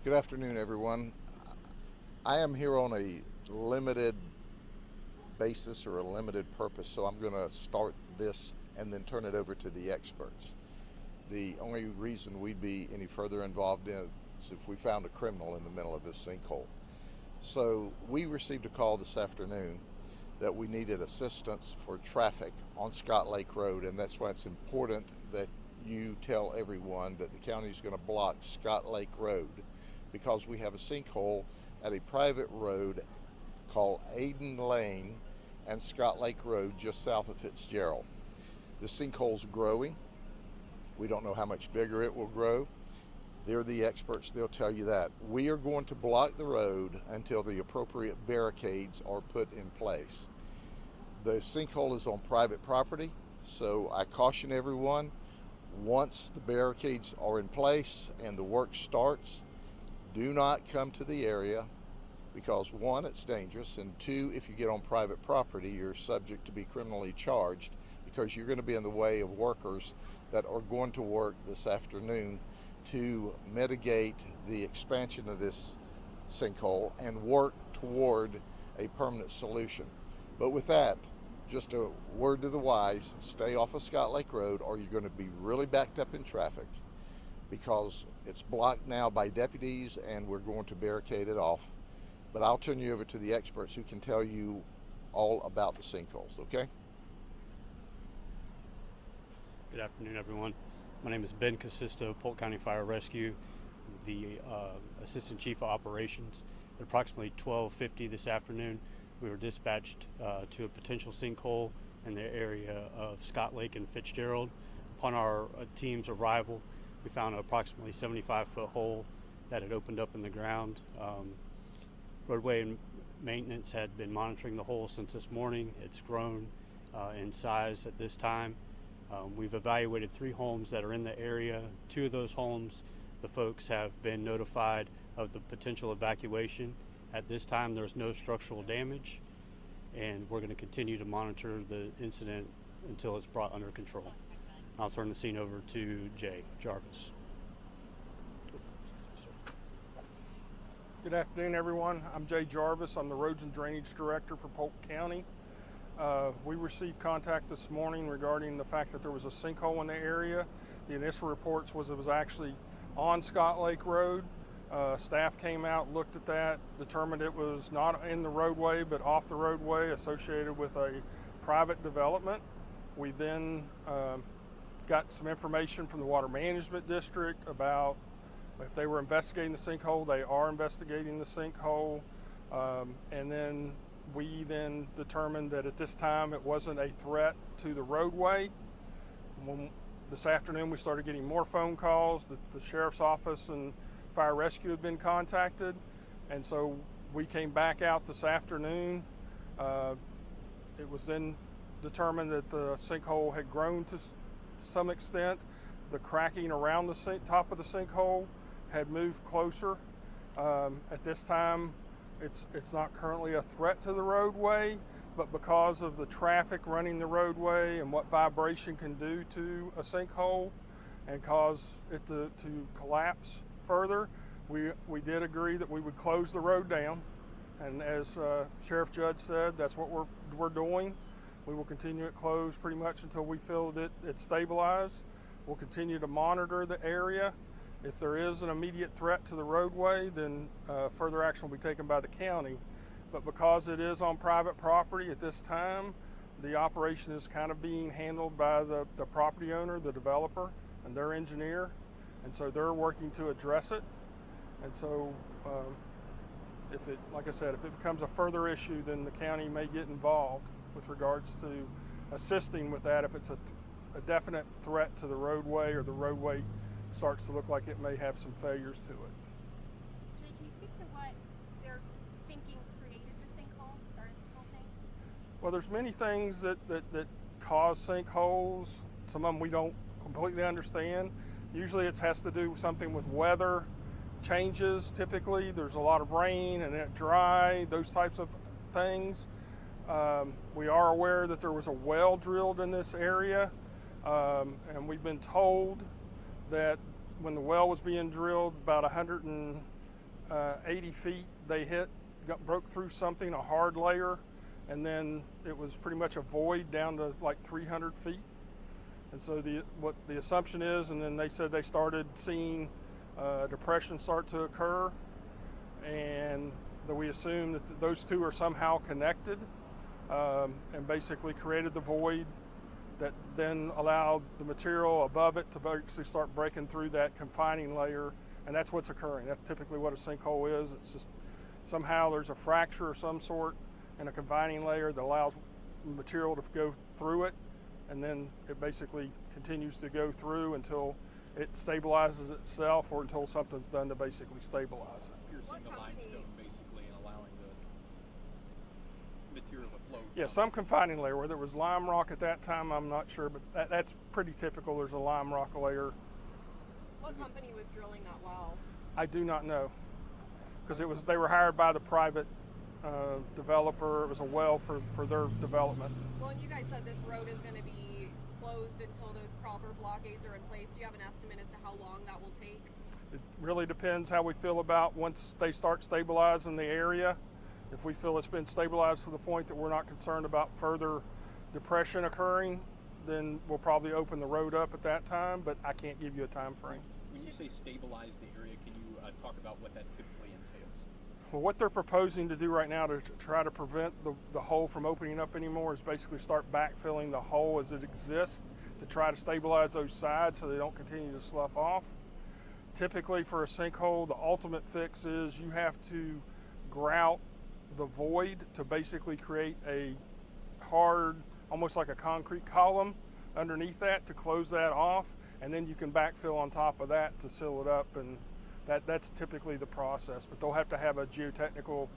Good afternoon, everyone. I am here on a limited basis or a limited purpose, so I'm going to start this and then turn it over to the experts. The only reason we'd be any further involved in it is if we found a criminal in the middle of this sinkhole. So we received a call this afternoon that we needed assistance for traffic on Scott Lake Road, and that's why it's important that you tell everyone that the county is going to block Scott Lake Road because we have a sinkhole at a private road called Aiden Lane and Scott Lake Road just south of Fitzgerald. The sinkhole's growing. We don't know how much bigger it will grow. They're the experts, they'll tell you that. We are going to block the road until the appropriate barricades are put in place. The sinkhole is on private property, so I caution everyone, once the barricades are in place and the work starts, do not come to the area because one, it's dangerous, and two, if you get on private property, you're subject to be criminally charged because you're going to be in the way of workers that are going to work this afternoon to mitigate the expansion of this sinkhole and work toward a permanent solution. But with that, just a word to the wise, stay off of Scott Lake Road or you're going to be really backed up in traffic because it's blocked now by deputies and we're going to barricade it off. But I'll turn you over to the experts who can tell you all about the sinkholes, okay? Good afternoon, everyone. My name is Ben Casisto, Polk County Fire Rescue, the Assistant Chief of Operations. At approximately 12:50 this afternoon, we were dispatched to a potential sinkhole in the area of Scott Lake and Fitzgerald. Upon our team's arrival, we found an approximately 75-foot hole that had opened up in the ground. Roadway and maintenance had been monitoring the hole since this morning. It's grown in size at this time. We've evaluated 3 homes that are in the area. 2 of those homes, the folks have been notified of the potential evacuation. At this time, there's no structural damage, and we're going to continue to monitor the incident until it's brought under control. I'll turn the scene over to Jay Jarvis. Good afternoon, everyone. I'm Jay Jarvis. I'm the Roads and Drainage Director for Polk County. We received contact this morning regarding the fact that there was a sinkhole in the area. The initial reports was it was actually on Scott Lake Road. Staff came out, looked at that, determined it was not in the roadway but off the roadway associated with a private development. We then got some information from the Water Management District about if they were investigating the sinkhole. They are investigating the sinkhole, and then we then determined that at this time it wasn't a threat to the roadway. This afternoon we started getting more phone calls that the Sheriff's Office and Fire Rescue had been contacted, and so we came back out this afternoon. It was then determined that the sinkhole had grown to some extent. The cracking around the top of the sinkhole had moved closer. At this time, it's not currently a threat to the roadway, but because of the traffic running the roadway and what vibration can do to a sinkhole and cause it to collapse further, we did agree that we would close the road down. And as Sheriff Judd said, that's what we're doing. We will continue it closed pretty much until we feel that it's stabilized. We'll continue to monitor the area. If there is an immediate threat to the roadway, then further action will be taken by the county. But because it is on private property at this time, the operation is kind of being handled by the property owner, the developer, and their engineer. And so they're working to address it. And so like I said, if it becomes a further issue, then the county may get involved with regards to assisting with that if it's a definite threat to the roadway or the roadway starts to look like it may have some failures to it. Jay, can you speak to what they're thinking created the sinkhole, started this whole thing? Well, there's many things that cause sinkholes. Some of them we don't completely understand. Usually it has to do with something with weather changes. Typically there's a lot of rain and it dry, those types of things. We are aware that there was a well drilled in this area, and we've been told that when the well was being drilled about 100 and 80 feet, they broke through something, a hard layer, and then it was pretty much a void down to like 300 feet. And so what the assumption is, and then they said they started seeing depression start to occur, and that we assume that those two are somehow connected, and basically created the void that then allowed the material above it to basically start breaking through that confining layer, and that's what's occurring. That's typically what a sinkhole is. It's just somehow there's a fracture of some sort in a confining layer that allows material to go through it, and then it basically continues to go through until it stabilizes itself or until something's done to basically stabilize it. Piercing the limestone basically and allowing the material to flow. Yeah, some confining layer. Where there was lime rock at that time, I'm not sure, but that's pretty typical. There's a lime rock layer. What company was drilling that well? I do not know, because they were hired by the private developer. It was a well for their development. Well, and you guys said this road is going to be closed until those proper blockades are in place. Do you have an estimate as to how long that will take? It really depends how we feel about once they start stabilizing the area. If we feel it's been stabilized to the point that we're not concerned about further depression occurring, then we'll probably open the road up at that time, but I can't give you a time frame. When you say stabilize the area, can you talk about what that typically entails? Well, what they're proposing to do right now to try to prevent the hole from opening up anymore is basically start backfilling the hole as it exists to try to stabilize those sides so they don't continue to slough off. Typically for a sinkhole, the ultimate fix is you have to grout the void to basically create a hard, almost like a concrete column underneath that to close that off, and then you can backfill on top of that to seal it up, and that's typically the process. But they'll have to have a geotechnical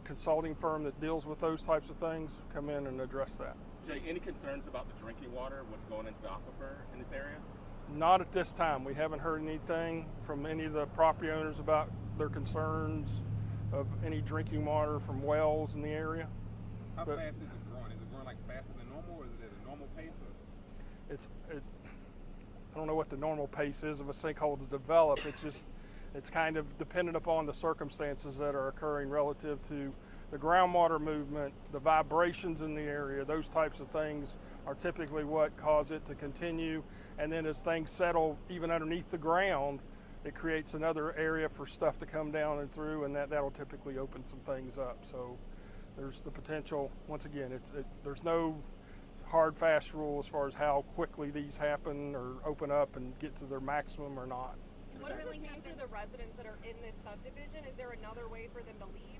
consulting firm that deals with those types of things come in and address that. Jay, any concerns about the drinking water, what's going into the aquifer in this area? Not at this time. We haven't heard anything from any of the property owners about their concerns of any drinking water from wells in the area. How fast is it growing? Is it growing like faster than normal, or is it at a normal pace? Or? I don't know what the normal pace is of a sinkhole to develop. It's kind of dependent upon the circumstances that are occurring relative to the groundwater movement, the vibrations in the area. Those types of things are typically what cause it to continue. And then as things settle even underneath the ground, it creates another area for stuff to come down and through, and that'll typically open some things up. So there's the potential. Once again, there's no hard, fast rule as far as how quickly these happen or open up and get to their maximum or not. What does this mean for the residents that are in this subdivision? Is there another way for them to leave?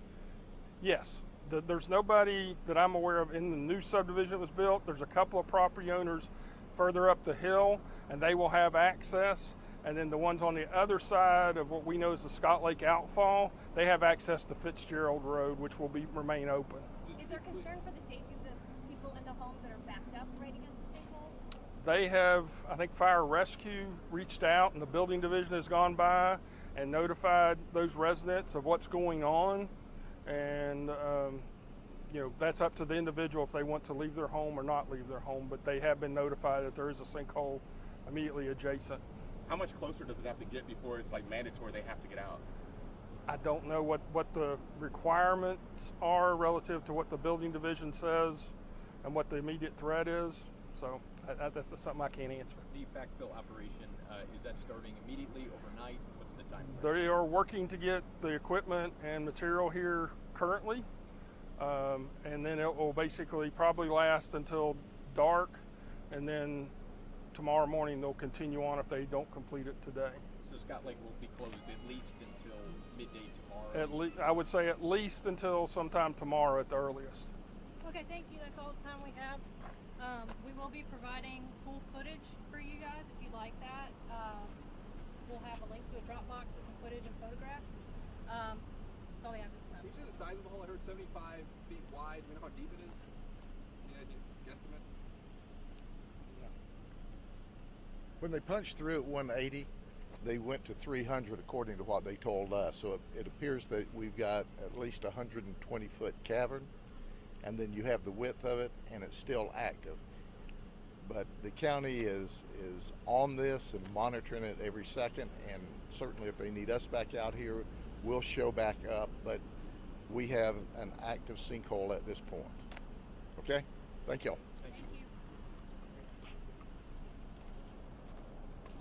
Yes. There's nobody that I'm aware of in the new subdivision that was built. There's a couple of property owners further up the hill, and they will have access. And then the ones on the other side of what we know as the Scott Lake outfall, they have access to Fitzgerald Road, which will remain open. Is there concern for the safety of the people in the homes that are backed up right against the sinkhole? They have, I think Fire Rescue reached out, and the building division has gone by and notified those residents of what's going on. And that's up to the individual if they want to leave their home or not leave their home, but they have been notified that there is a sinkhole immediately adjacent. How much closer does it have to get before it's like mandatory they have to get out? I don't know what the requirements are relative to what the building division says and what the immediate threat is. So that's something I can't answer. The backfill operation, is that starting immediately, overnight? What's the time frame? They are working to get the equipment and material here currently, and then it will basically probably last until dark, and then tomorrow morning they'll continue on if they don't complete it today. So Scott Lake will be closed at least until midday tomorrow? I would say at least until sometime tomorrow at the earliest. Okay, thank you. That's all the time we have. We will be providing full footage for you guys if you like that. We'll have a link to a Dropbox with some footage and photographs. That's all we have this time. Can you say the size of the hole? I heard 75 feet wide. Do you know how deep it is? Any guesstimate? When they punched through at 180, they went to 300 according to what they told us. So it appears that we've got at least a 120-foot cavern, and then you have the width of it, and it's still active. But the county is on this and monitoring it every second, and certainly if they need us back out here, will show back up, but we have an active sinkhole at this point. Okay? Thank y'all.